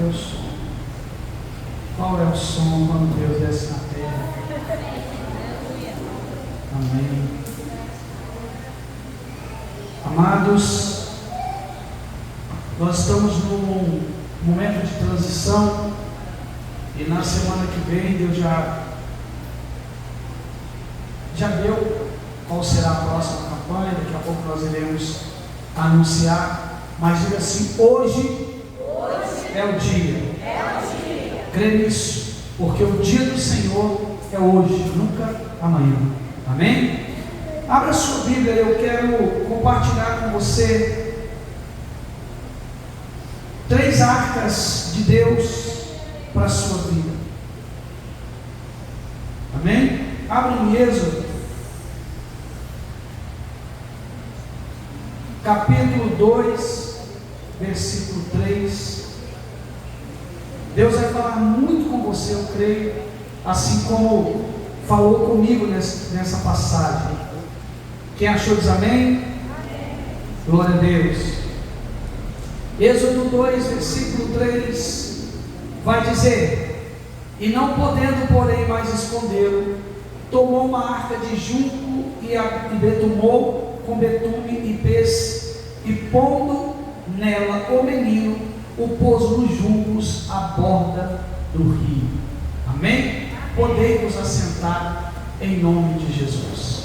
Deus. Qual é o som quando Deus desce na terra? Amém. Amados, nós estamos num momento de transição e na semana que vem Deus já deu qual será a próxima campanha. Daqui a pouco nós iremos anunciar, mas diga assim: hoje é o dia. Crê nisso, porque o dia do Senhor é hoje, nunca amanhã. Amém? Abra sua Bíblia, eu quero compartilhar com você 3 arcas de Deus para a sua vida. Amém? Abra em Êxodo, capítulo 2, versículo 3. Deus vai falar muito com você, eu creio, assim como falou comigo nessa passagem. Quem achou diz amém? Amém. Glória a Deus. Êxodo 2, versículo 3 vai dizer: e não podendo, porém, mais escondê-lo, tomou uma arca de junco e betumou com betume e pez, e pondo nela o menino, o pôs nos juncos à borda do rio. Amém? Podei vos assentar em nome de Jesus.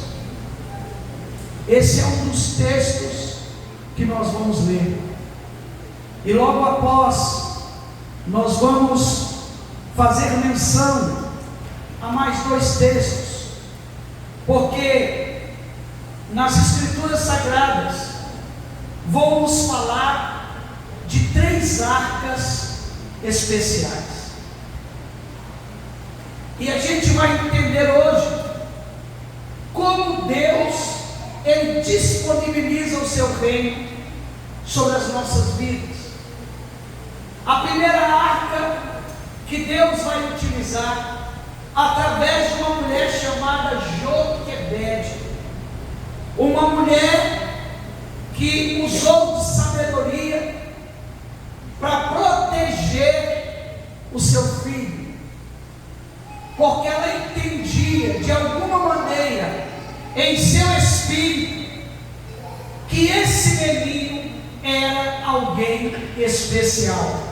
Esse é um dos textos que nós vamos ler, e logo após nós vamos fazer menção a mais 2 textos, porque nas Escrituras Sagradas vamos falar de 3 arcas especiais, e a gente vai entender hoje como Deus Ele disponibiliza o seu reino sobre as nossas vidas. A primeira arca que Deus vai utilizar através de uma mulher chamada Joquebede, uma mulher que usou de sabedoria para proteger o seu filho, porque ela entendia de alguma maneira em seu espírito que esse menino era alguém especial.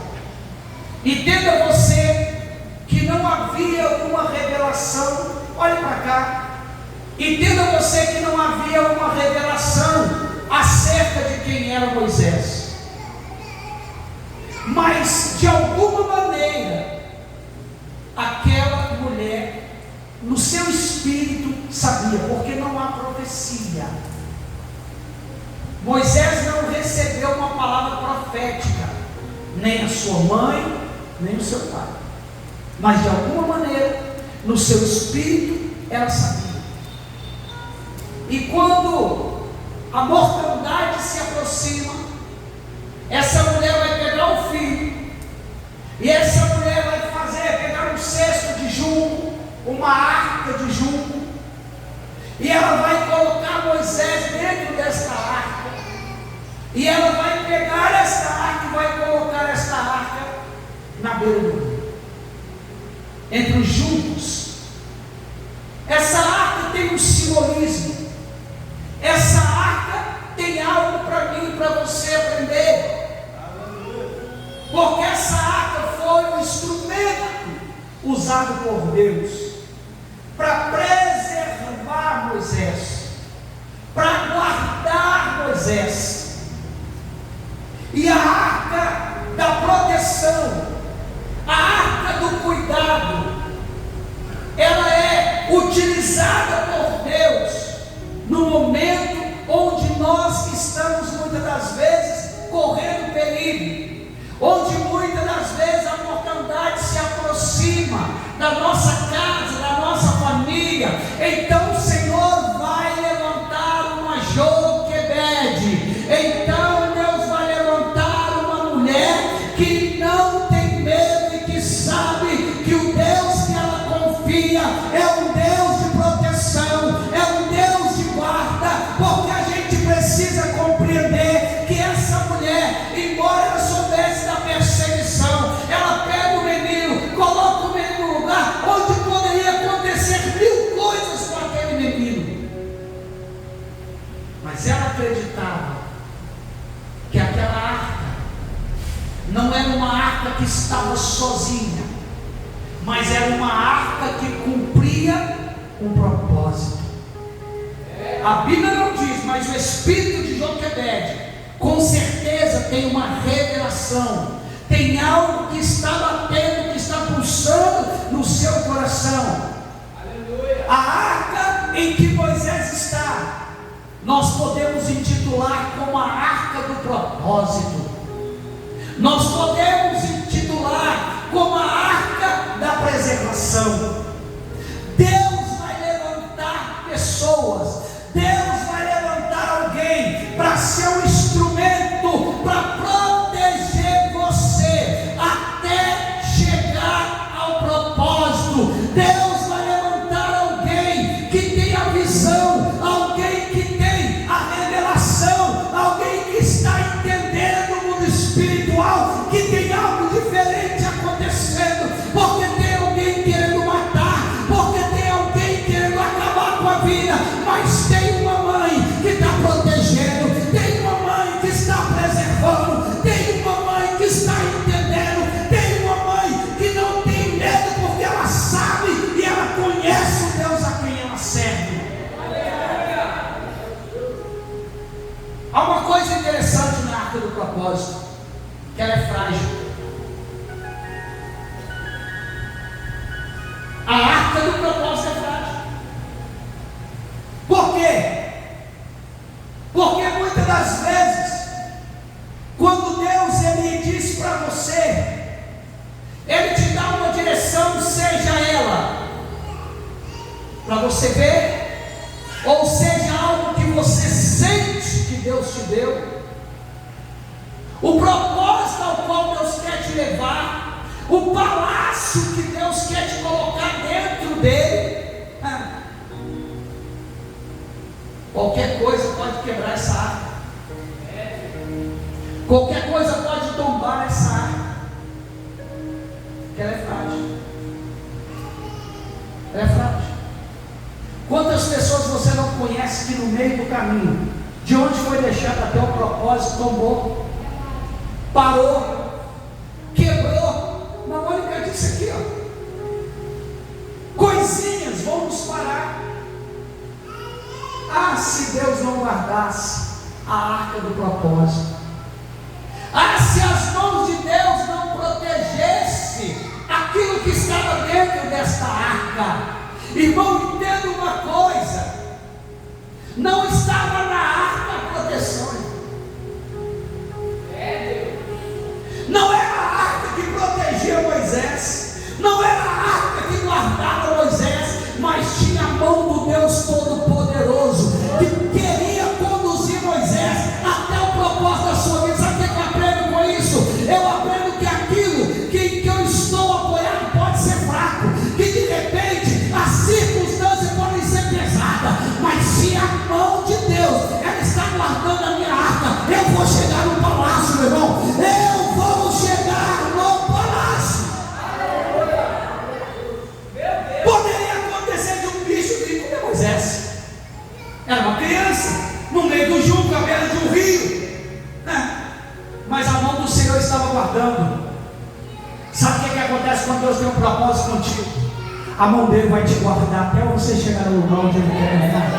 Entenda você que não havia uma revelação, olhe para cá, entenda você que não havia uma revelação acerca de quem era Moisés, mas de alguma maneira aquela mulher no seu espírito sabia, porque não há profecia. Moisés não recebeu uma palavra profética, nem a sua mãe, nem o seu pai, mas de alguma maneira no seu espírito ela sabia. E quando a mortandade se aproxima, essa mulher vai pegar o filho, e essa mulher vai pegar um cesto de junco, uma arca de junco, e ela vai colocar Moisés dentro desta arca, e ela vai pegar esta arca e vai colocar esta arca na beira do rio, entre os juncos. Essa arca tem um simbolismo, essa arca tem algo para mim e para você aprender, porque essa arca foi um instrumento usado por Deus para preservar Moisés, para guardar Moisés. E a arca da proteção, a arca do cuidado, ela é utilizada por Deus no momento onde nós estamos muitas das vezes correndo perigo, onde muitas das vezes a mortandade se aproxima da nossa casa, da nossa família. Então o Senhor vai levantar uma Joquebede, então Deus vai levantar uma mulher que não tem medo e que sabe que o Deus que ela confia é um Deus de proteção, é um Deus de guarda, porque a gente precisa compreender que essa mulher, embora ela soubesse da perseguição, ela que estava sozinha, mas era uma arca que cumpria um propósito. A Bíblia não diz, mas o espírito de Joquebede com certeza tem uma revelação, tem algo que está batendo, que está pulsando no seu coração. Aleluia. A arca em que Moisés está, nós podemos intitular como a arca do propósito. Nós podemos intitular como a arca da preservação. Deus vai levantar pessoas, Deus vai levantar alguém para ser um instrumento para proteger você até chegar ao propósito. Deus vai levantar alguém que tem a visão, alguém que tem a revelação, alguém que está entendendo o mundo espiritual, que tem algo diferente acontecendo, porque tem alguém querendo matar, porque tem alguém querendo acabar com a vida, mas tem uma mãe que está protegendo, tem uma mãe que está preservando, tem uma mãe que está entendendo, tem uma mãe que não tem medo, porque ela sabe e ela conhece o Deus a quem ela serve. Há uma coisa interessante na arca do propósito, que ela é frágil. A arca do propósito é frágil. Por quê? Porque muitas das vezes, quando Deus ele diz para você, Ele te dá uma direção, seja ela para você ver, ou seja algo que você sente que Deus te deu, o propósito ao qual Deus quer te levar, o palácio que Deus quer te colocar dentro dele. Qualquer coisa pode quebrar essa arca, qualquer coisa pode tombar essa arca, porque ela é frágil. Ela é frágil. Quantas pessoas você não conhece que no meio do caminho, de onde foi deixado até o propósito, tombou, parou, quebrou? Na Mônica disse aqui, ó, coisinhas vão nos parar. Ah, se Deus não guardasse a arca do propósito, ah, se as mãos de Deus não protegesse aquilo que estava dentro desta arca. Irmão, entenda uma coisa, não estava na arca a proteção, não era a arca que protegia Moisés, não era a arca que guardava Moisés, mas tinha a mão do Deus Todo-Poderoso, que queria conduzir Moisés até o propósito da sua vida. Sabe o que eu aprendo com isso? Eu aprendo que aquilo que eu estou apoiado pode ser fraco, que de repente as circunstâncias podem ser pesadas, mas se a mão de Deus ela está guardando a minha arca, eu vou chegar no palácio, meu irmão, eu vou chegar no palácio. Poderia acontecer de um bicho vir comer Moisés. Era uma criança no meio do junco, à beira de um rio, né? Mas a mão do Senhor estava guardando. Sabe o que acontece quando Deus tem um propósito contigo? A mão dele vai te guardar até você chegar no lugar onde ele quer levar.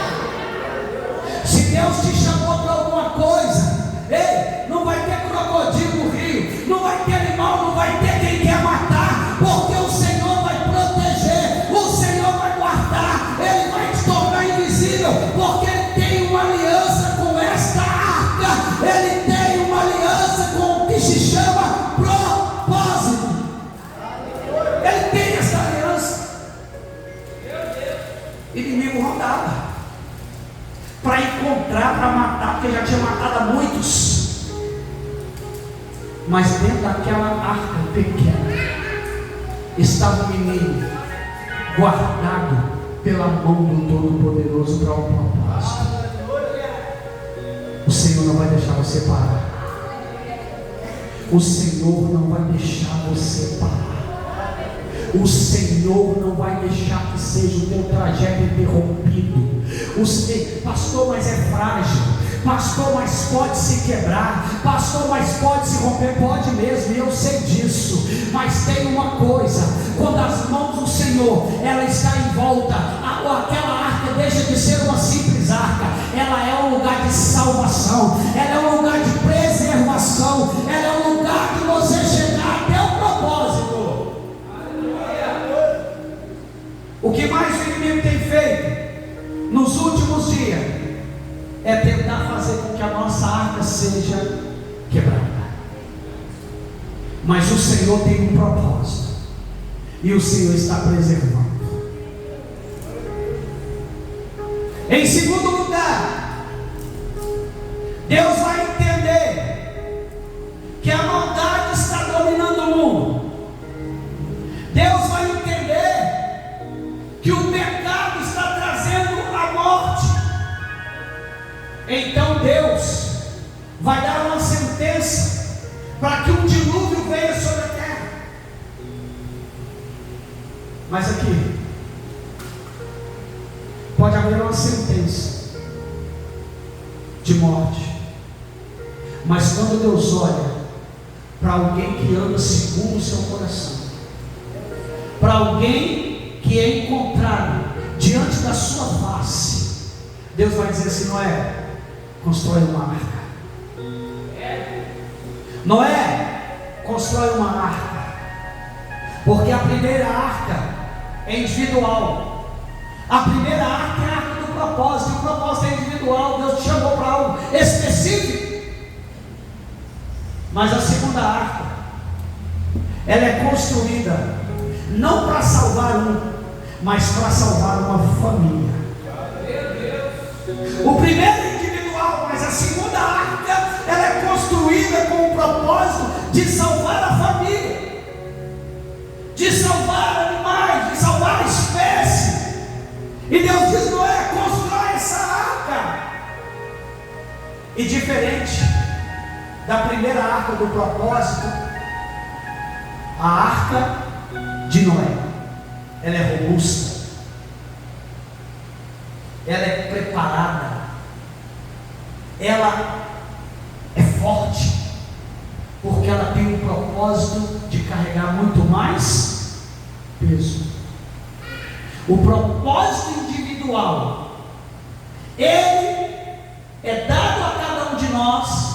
Se Deus te chamou para alguma coisa, ei, não vai ter crocodilo no rio, não vai ter animal, não vai ter quem quer matar, porque o Senhor vai proteger, o Senhor vai guardar, Ele vai te tornar invisível, porque Ele tem uma aliança com esta arca, Ele tem uma aliança com o que se chama propósito. Ele tem essa aliança. O inimigo rodava para encontrar, para matar, porque já tinha matado a muitos, mas dentro daquela arca pequena estava um menino guardado pela mão do Todo-Poderoso para um propósito. O Senhor não vai deixar você parar. O Senhor não vai deixar você parar. O Senhor não vai deixar que seja o teu trajeto interrompido. Pastor, mas é frágil. Pastor, mas pode se quebrar. Pastor, mas pode se romper. Pode mesmo, e eu sei disso. Mas tem uma coisa: quando as mãos do Senhor, ela está em volta, aquela arca deixa de ser uma simples arca. Ela é um lugar de salvação, ela é um lugar de preservação, ela é um lugar de você chegar até o propósito. O que mais o inimigo tem feito nos últimos dias é tentar fazer com que a nossa arca seja quebrada. Mas o Senhor tem um propósito, e o Senhor está preservando. Em segundo lugar, Deus vai entender que a maldade está dominando o mundo. Deus vai entender que o pecado está trazendo a morte. Então Deus vai dar uma sentença para que um dilúvio venha sobre a terra. Mas aqui pode haver uma sentença de morte, mas quando Deus olha para alguém que anda segundo o seu coração, para alguém que é encontrado diante da sua face, Deus vai dizer assim: Noé, constrói uma arca. Noé, constrói uma arca, porque a primeira arca é individual. A primeira arca é a arca do propósito, e o propósito é individual. Deus te chamou para algo específico. Mas a segunda arca, ela é construída não para salvar um, mas para salvar uma família. O primeiro é individual, mas a segunda arca, ela é construída com o propósito de salvar a família, de salvar animais, de salvar a espécie. E Deus diz: Noé, constrói essa arca. E diferente da primeira arca do propósito, a arca de Noé, ela é robusta, ela é preparada, ela é forte, porque ela tem o propósito de carregar muito mais peso. O propósito individual, ele é dado a cada um de nós,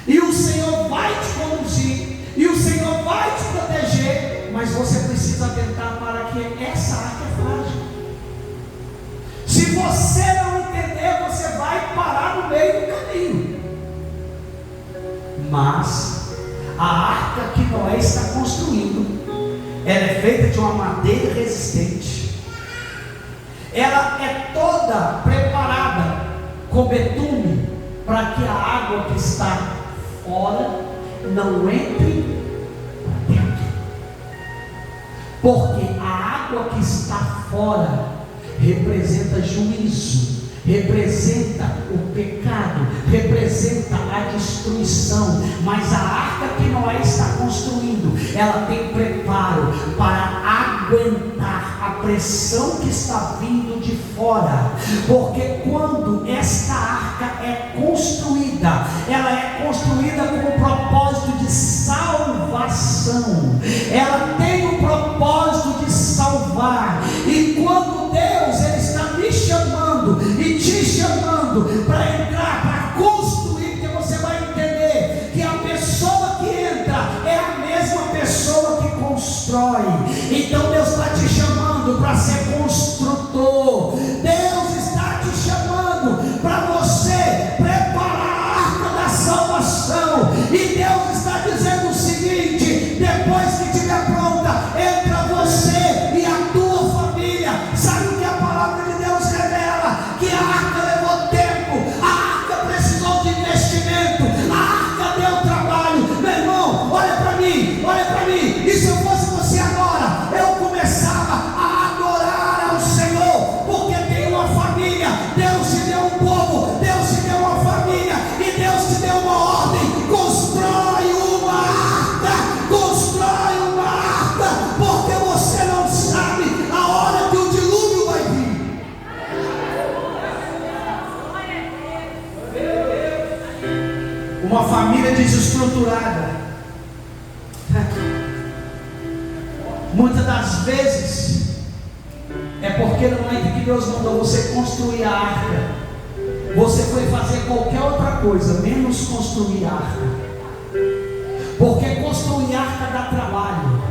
e o Senhor vai te conduzir, e o Senhor vai te proteger, mas você precisa atentar para que essa arca é frágil. Se você não entender, você vai parar no meio do caminho. Mas a arca que Noé está construindo, ela é feita de uma madeira resistente. Ela é toda preparada com betume, para que a água que está fora não entre para dentro. Porque a água que está fora representa juízo, representa o pecado, representa a destruição. Mas a arca que Noé está construindo, ela tem preparo para aguentar a pressão que está vindo de fora. Porque quando esta arca é construída, ela é construída com o propósito de salvação. Ela tem o propósito de salvar. E quando Deus, ele está me chamando e te chamando para entrar, para construir, porque você vai entender que a pessoa que entra é a mesma pessoa que constrói. Então Deus está te chamando para ser construtor. Deus está te chamando para você preparar a arca da salvação. E Deus está dizendo o seguinte: depois que estiver pronta, entra você e a tua família. Sabe o que a palavra de Deus revela? Que a arca levou tempo uma família desestruturada. Muitas das vezes é porque no momento que Deus mandou você construir a arca, você foi fazer qualquer outra coisa, menos construir a arca. Porque construir arca dá trabalho.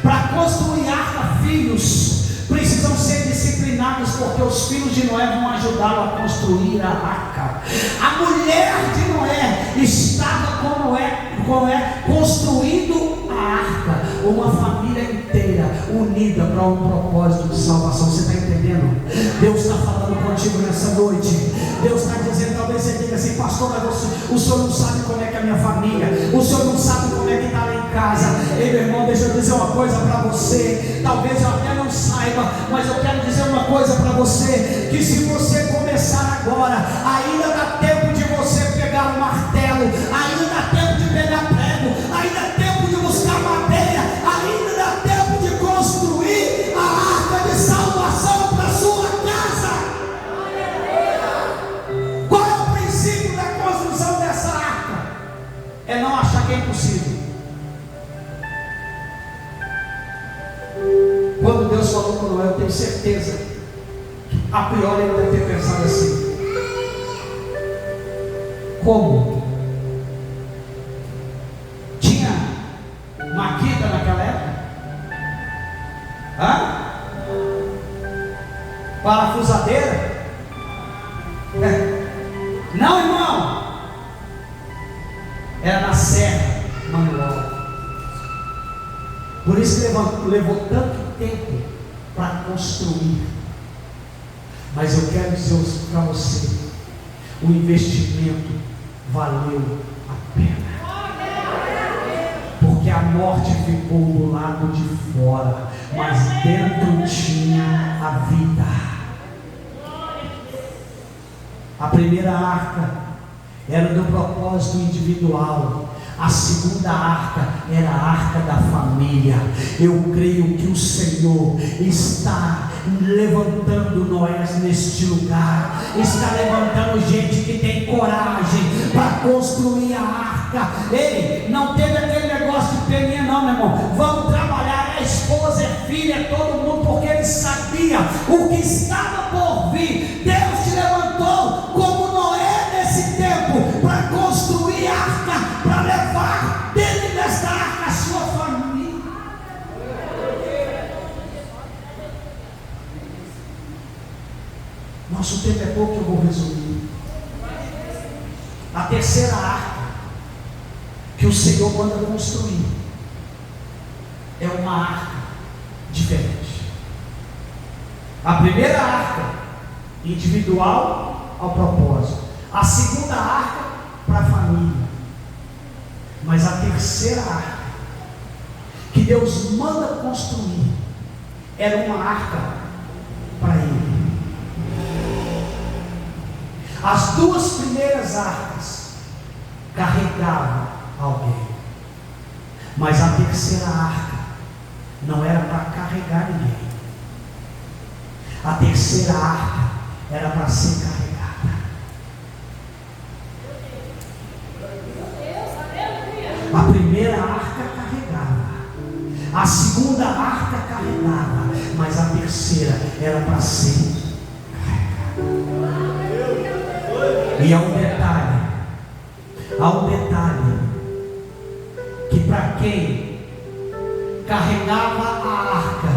Para construir arca, filhos precisam ser disciplinados, porque os filhos de Noé vão ajudá-lo a construir a arca. A mulher de Noé estava com Noé construindo a arca. Uma família inteira unida para um propósito de salvação. Você está entendendo? Deus está falando contigo nessa noite. Deus está dizendo, talvez você diga assim: pastor, o senhor não sabe como é que é a minha família, o senhor não sabe como é que está lá em casa. Ei, meu irmão, deixa eu dizer uma coisa para você. Talvez eu até não saiba, mas eu quero dizer uma coisa para você: que se você começar agora, ainda dá tempo de você pegar um martelo, ainda dá tempo de pegar prego, ainda dá tempo de buscar madeira, ainda dá tempo de construir a arca de salvação para sua casa. Qual é o princípio da construção dessa arca? É não achar que é impossível. Quando Deus falou com Noé, eu tenho certeza, a priori ele deve ter pensado assim: como? Tinha maquita naquela época? Parafusadeira? Não, irmão. Era na serra manual. Por isso que levou tanto tempo para construir. Mas eu quero dizer para você: o investimento valeu a pena. Porque a morte ficou do lado de fora, mas dentro tinha a vida. A primeira arca era do propósito individual. A segunda arca era a arca da família. Eu creio que o Senhor está levantando Noé neste lugar, está levantando gente que tem coragem para construir a arca. Ei, não teve aquele negócio de peninha não, meu irmão. Vamos trabalhar, é esposa, é filha, é todo mundo, porque ele sabia o que estava por vir. Deus te levantou como Noé nesse tempo para construir a arca, para levar dentro desta arca a sua família. Nosso tempo é pouco, eu vou resumir. A terceira arca que o Senhor manda construir é uma arca diferente. A primeira arca, individual ao propósito. A segunda arca, para a família. Mas a terceira arca que Deus manda construir era uma arca para ele. As duas primeiras arcas carregavam alguém, mas a terceira arca não era para carregar ninguém. A terceira arca era para ser carregada. A primeira arca carregava, a segunda arca carregava, mas a terceira era para ser carregada. E há um detalhe, que para quem carregava a arca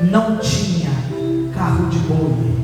não tinha carro de boi.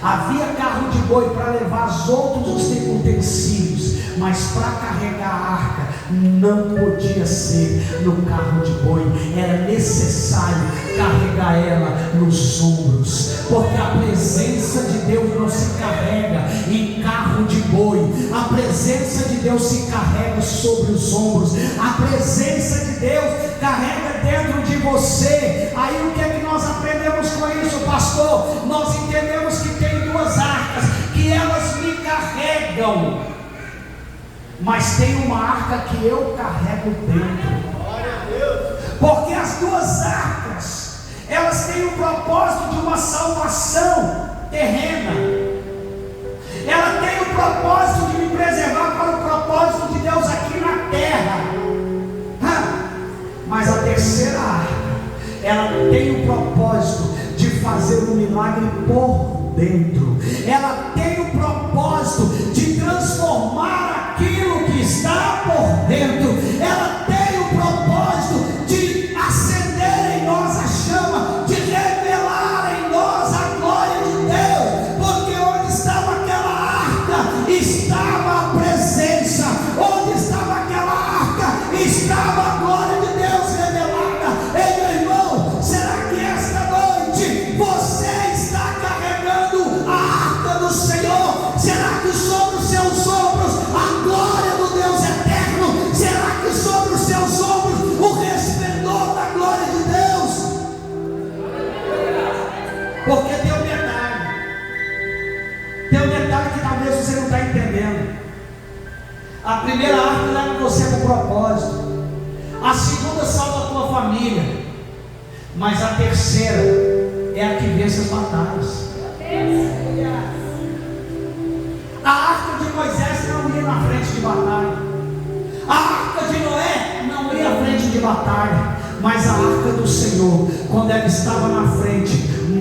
Havia carro de boi para levar os outros utensílios, mas para carregar a arca não podia ser no carro de boi. Era necessário carregar ela nos ombros, porque a presença de Deus não se carrega em carro de boi. A presença de Deus se carrega sobre os ombros. A presença de Deus carrega dentro de você. Aí o que é que nós aprendemos com isso, pastor? Nós entendemos que tem duas arcas, que elas me carregam, mas tem uma arca que eu carrego dentro. Porque as duas arcas, elas têm o propósito de uma salvação terrena. Ela tem o propósito de me preservar para o propósito ela tem o propósito de fazer um milagre por dentro. Ela tem o propósito de transformar aquilo que está por dentro. Ela tem o propósito de acender em nós a chama, de revelar em nós a glória de Deus. Porque onde estava aquela arca, estava a presença. Onde estava aquela arca, estava a glória de Deus revelada. Ei, meu irmão, será que esta noite você está carregando a arca do Senhor? Será que sobre os seus ombros a glória do Deus eterno? Será que sobre os seus ombros o resplendor da glória de Deus? Porque tem um detalhe que talvez você não está entendendo. A primeira arca leva você com propósito, a segunda salva a tua família, mas a terceira é a que vence as batalhas. A arca de Moisés não ia na frente de batalha, a arca de Noé não ia à frente de batalha, mas a arca do Senhor, quando ela estava na frente,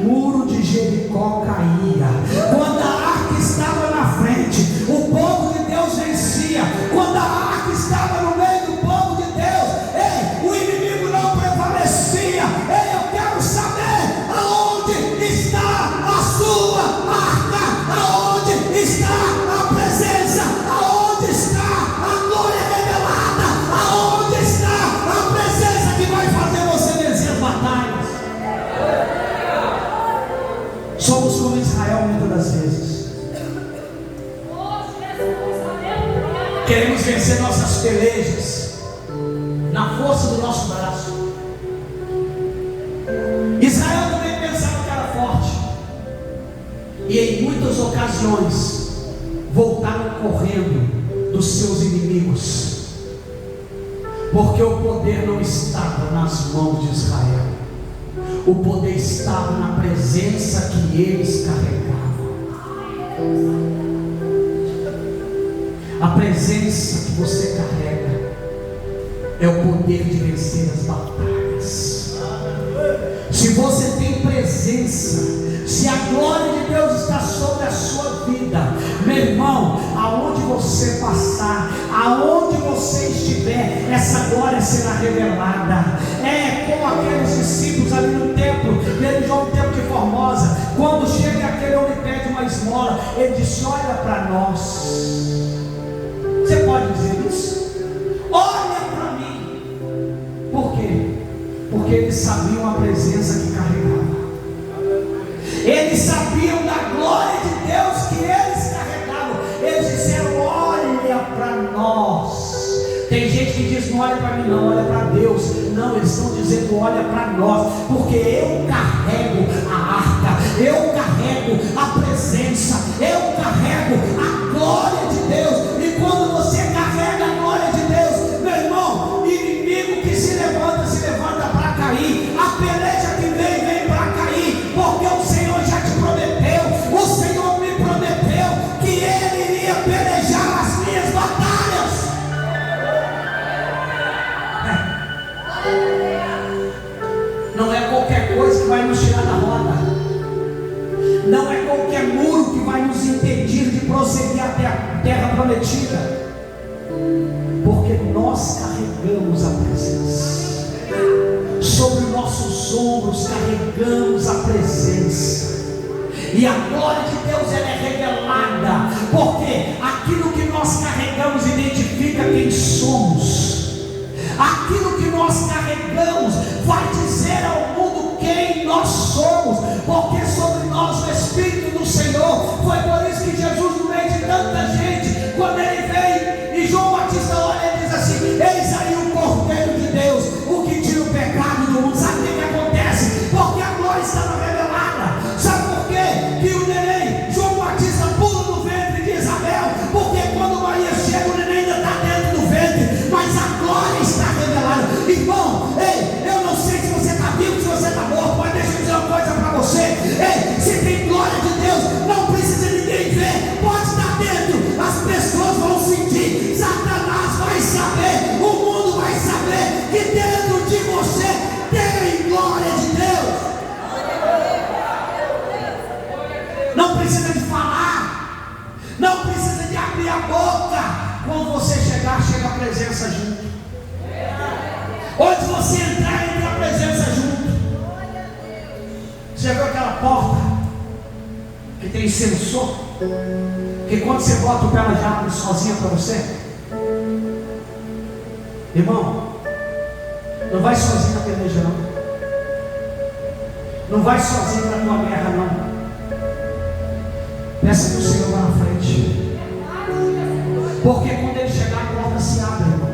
muro de Jericó caía. Quando a arca estava na frente, o povo de Deus vencia. Quando a arca estava no meio do povo de Deus, ei, o inimigo não prevalecia. Ei, eu quero saber aonde está a sua arca, aonde está a presença, aonde está a glória revelada, aonde está a presença que vai fazer você vencer as batalhas. Somos como Israel muitas das vezes. Queremos vencer nossas pelejas na força do nosso braço. Israel também pensava que era forte, e em muitas ocasiões voltaram correndo dos seus inimigos, porque o poder não estava nas mãos de Israel, o poder estava na presença que eles carregavam. A presença que você carrega é o poder de vencer as batalhas. Se você tem presença, se a glória de Deus está sobre a sua vida, meu irmão, aonde você passar, aonde você estiver, essa glória será revelada. É como aqueles discípulos ali no templo, João, no templo de Formosa, quando chega aquele homem e pede uma esmola, ele disse: olha para nós. Você pode dizer isso? Olha para mim. Por quê? Porque eles sabiam a presença que carregava. Eles sabiam da glória de Deus que eles carregavam. Eles disseram: olha para nós. Tem gente que diz: não olha para mim, não, olha para Deus. Não, eles estão dizendo: olha para nós, porque eu carrego a arca, eu carrego a presença, eu carrego a glória de Deus. E quando você carrega a glória de Deus, meu irmão, inimigo que se levanta para cair, a peleja que vem para cair, porque o Senhor já te prometeu, o Senhor me prometeu que Ele iria pelejar as minhas batalhas. Não é qualquer coisa que vai nos tirar da roda, não é qualquer muro que vai nos impedir de prosseguir até a terra prometida, porque nós carregamos a presença, sobre nossos ombros carregamos a presença, e a glória de Deus ela é revelada, porque aquilo que nós carregamos identifica quem somos, aquilo que nós carregamos vai dizer ao mundo quem nós somos, porque sobre nós o Espírito do Senhor. Foi por isso que Jesus, no meio de tanta gente, quando ele veio e João Batista olha, ele diz assim: eis aí o Cordeiro de Deus, o que tira o pecado do mundo. Sabe o que acontece? Porque a glória estava revelada. Sabe por quê? Que o neném, João falar, não precisa de abrir a boca. Quando você chegar, chega a presença junto. Onde você entrar, entra a presença junto. Você já viu aquela porta que tem sensor? Que quando você bota o pé, ela já abre sozinha para você? Irmão, não vai sozinho na peleja não. Não vai sozinho na tua guerra não. Peça que o Senhor vá na frente. Porque quando Ele chegar, a porta se abre, irmão.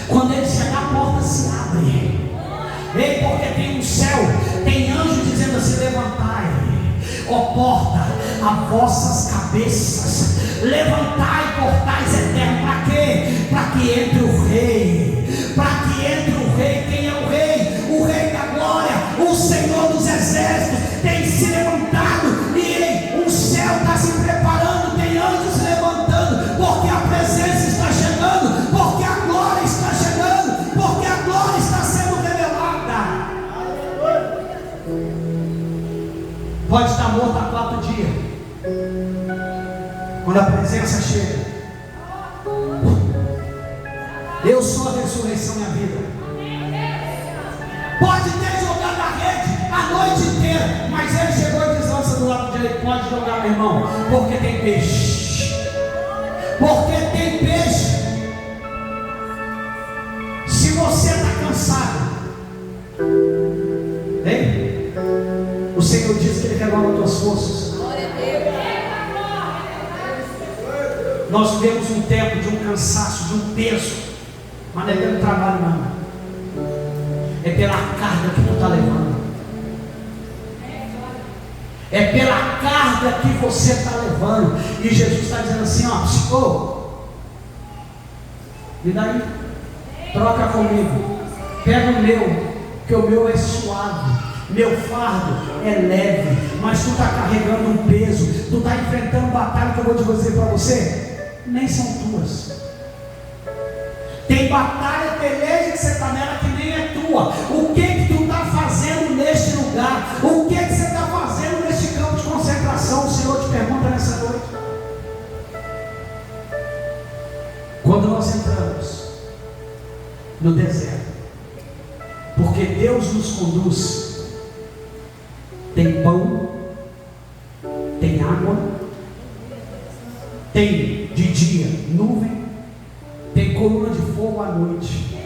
Quando Ele chegar, a porta se abre. Ei, porque tem um céu, tem anjo dizendo assim: levantai, ó porta, as vossas cabeças, levantai portais eternos. Para quê? Para que entre o rei. Para que entre o rei. Quem é o rei? O rei da glória, o Senhor dos exércitos tem se levantado. E o céu está se preparando, tem anjos levantando, porque a presença está chegando, porque a glória está chegando, porque a glória está sendo revelada. Pode estar morto há 4 dias, quando a presença chega. Eu sou a ressurreição e a vida. Pode ter jogado a rede a noite inteira, mas ele chegou e deslança do lado direito. Pode jogar, meu irmão, porque tem peixe. Porque tem peixe. Se você está cansado, hein? O Senhor diz que Ele renova as tuas forças. Nós vivemos um tempo de um cansaço, de um peso, mas não é pelo trabalho não, é pela carga que tu está levando, é pela carga que você está levando. E Jesus está dizendo assim: ó, me dá aí, troca comigo, pega o meu, que o meu é suave, meu fardo é leve. Mas tu está carregando um peso, tu está enfrentando batalha que eu vou dizer para você, nem são tuas. Tem batalha, peleja que você está nela que nem é tua. O que tu está fazendo neste lugar? O que você está fazendo neste campo de concentração? O Senhor te pergunta nessa noite. Quando nós entramos no deserto, porque Deus nos conduz, tem pão, tem água, tem de dia nuvem, tem coluna de fogo à noite.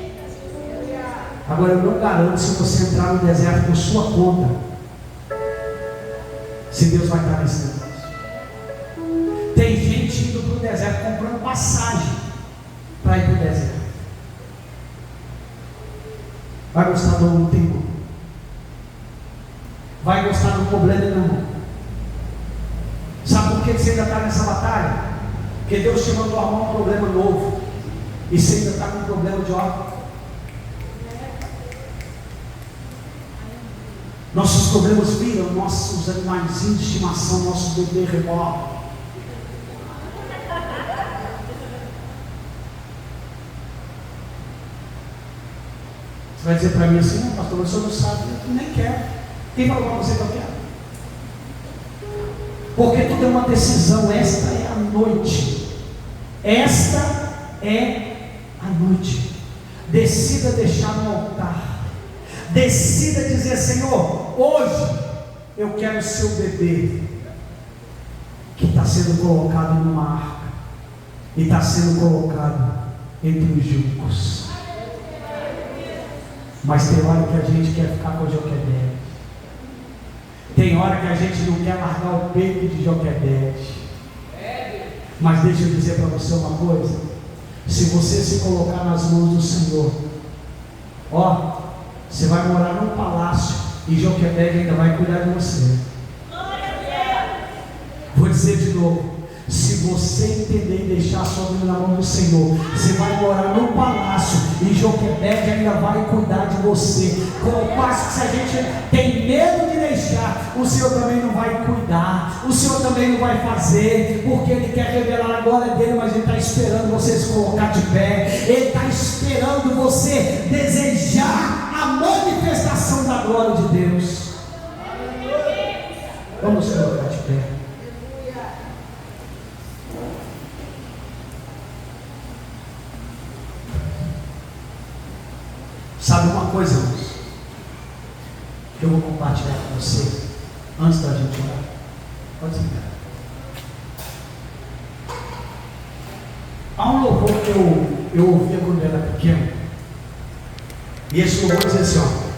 Agora eu não garanto, se você entrar no deserto por sua conta, se Deus vai estar nesse negócio. Tem gente indo para o deserto comprando passagem para ir para o deserto. Vai gostar do luto, irmão? Vai gostar do problema, irmão? Sabe por que você ainda está nessa batalha? Porque Deus te mandou arrumar um problema novo, e você ainda está com um problema de ordem. Nossos problemas viram nossos animaizinhos de estimação, nosso bebê reborn. Você vai dizer para mim assim: não, pastor, o senhor não sabe, eu nem quero. Quem falou para você que eu quero? Porque tudo é uma decisão. Esta é a noite. Esta é a noite. Decida deixar no altar. Decida dizer: Senhor, hoje eu quero ser o bebê que está sendo colocado numa arca e está sendo colocado entre os juncos. Mas tem hora que a gente quer ficar com Joquebede. Tem hora que a gente não quer largar o peito de Joquebede. Mas deixa eu dizer para você uma coisa: se você se colocar nas mãos do Senhor, ó, você vai morar num palácio e Joquebede ainda vai cuidar de você. Vou dizer de novo: se você entender e deixar a sua vida na mão do Senhor, você vai morar num palácio e Joquebede ainda vai cuidar de você. Como passo que se a gente tem medo de deixar, o Senhor também não vai cuidar, o Senhor também não vai fazer, porque Ele quer revelar a glória dele, mas Ele está esperando você se colocar de pé. Ele está esperando você desejar a manifestação da glória de Deus. Vamos colocar de pé. Sabe uma coisa, irmãos, que eu vou compartilhar com você antes da gente orar? Pode ficar. Há um louvor que eu ouvia quando eu era pequeno, e esse louvor dizia assim: ó.